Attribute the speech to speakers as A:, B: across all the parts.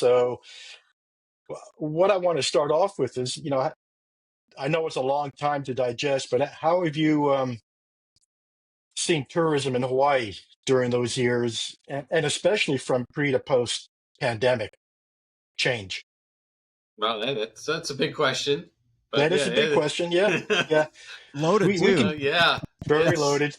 A: So what I want to start off with is, I know it's a long time to digest, but how have you seen tourism in Hawaii during those years, and especially from pre to post pandemic change?
B: Well, that's a big question, but
A: That is a big question. Yeah. Yeah.
C: Loaded
A: We
C: too.
A: can,
B: yeah,
A: very
B: it's
A: loaded.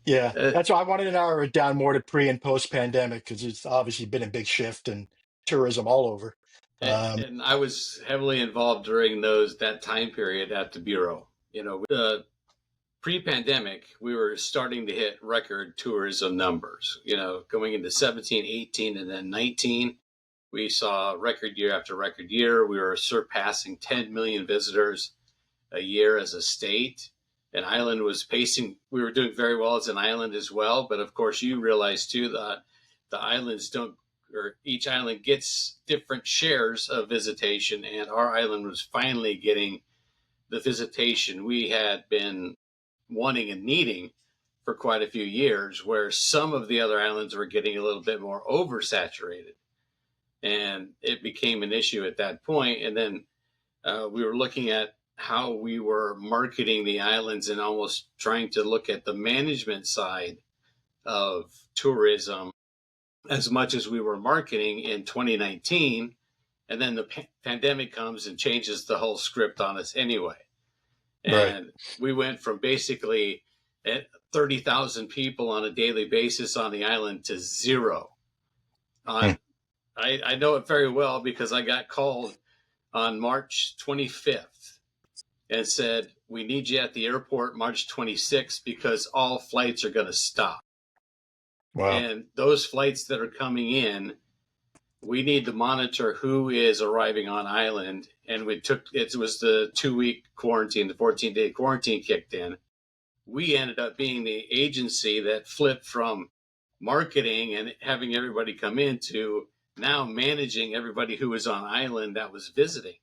A: Yeah.
B: uh,
A: That's why I wanted to narrow it down more to pre and post pandemic because it's obviously been a big shift in tourism all over.
B: and I was heavily involved during that time period at the bureau. Pre-pandemic, we were starting to hit record tourism numbers. Going into 17, 18, and then 19, we saw record year after record year. We were surpassing 10 million visitors a year as a state. And island was pacing. We were doing very well as an island as well. But of course, you realize too that the islands don't, or each island gets different shares of visitation. And our island was finally getting the visitation we had been wanting and needing for quite a few years, where some of the other islands were getting a little bit more oversaturated. And it became an issue at that point. And then we were looking at how we were marketing the islands and almost trying to look at the management side of tourism as much as we were marketing in 2019. And then the pandemic comes and changes the whole script on us anyway.
A: Right.
B: And we went from basically at 30,000 people on a daily basis on the island to zero.
A: Hmm.
B: I know it very well because I got called on March 25th and said, we need you at the airport March 26th because all flights are going to stop.
A: Wow.
B: And those flights that are coming in, we need to monitor who is arriving on island. And it was the 2-week quarantine, the 14-day quarantine kicked in. We ended up being the agency that flipped from marketing and having everybody come in to now managing everybody who was on island that was visiting.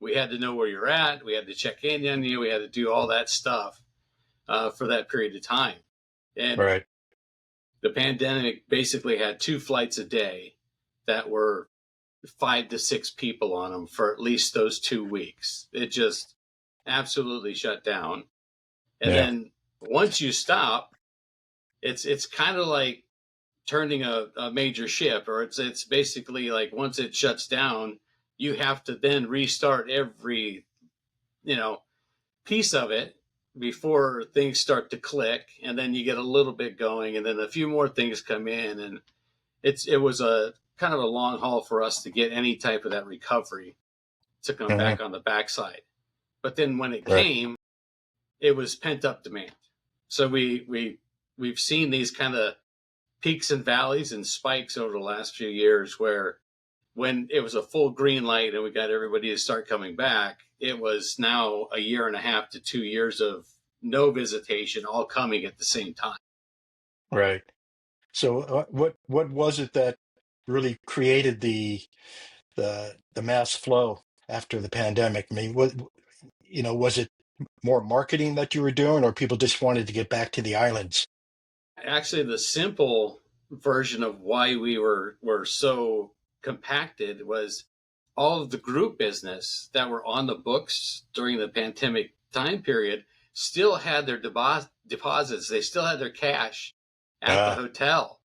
B: We had to know where you're at. We had to check in on you. We had to do all that stuff for that period of time. And
A: Right.
B: the pandemic basically had 2 flights a day that were 5 to 6 people on them for at least those 2 weeks. It just absolutely shut down. And
A: Yeah.
B: then once you stop, it's kind of like turning a major ship, or it's basically like once it shuts down, you have to then restart every, piece of it before things start to click. And then you get a little bit going and then a few more things come in. And it was a kind of a long haul for us to get any type of that recovery to come
A: Mhm.
B: back on the backside. But then when it
A: Right.
B: came, it was pent up demand. So we've seen these kind of peaks and valleys and spikes over the last few years where when it was a full green light and we got everybody to start coming back, it was now a year and a half to 2 years of no visitation all coming at the same time.
A: Right. So what was it that really created the mass flow after the pandemic? I mean, was it more marketing that you were doing, or people just wanted to get back to the islands?
B: Actually, the simple version of why we were so compacted was all of the group business that were on the books during the pandemic time period still had their deposits. They still had their cash at the
A: Ah,
B: hotel.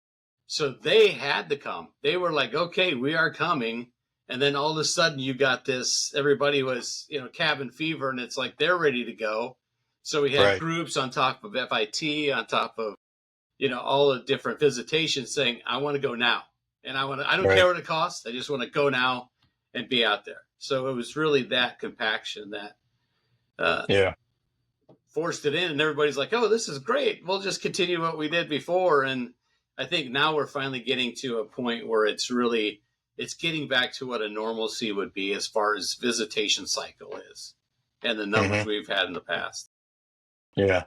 B: So they had to come. They were like, okay, we are coming. And then all of a sudden you got this, everybody was, cabin fever, and it's like they're ready to go. So we had
A: right.
B: groups on top of FIT, on top of, all the different visitations saying, I want to go now. And I don't
A: Right.
B: care what it costs. I just want to go now and be out there. So it was really that compaction that
A: Yeah.
B: forced it in, and everybody's like, oh, this is great. We'll just continue what we did before. And I think now we're finally getting to a point where it's getting back to what a normalcy would be as far as visitation cycle is and the numbers
A: Hmm.
B: we've had in the past.
A: Yeah.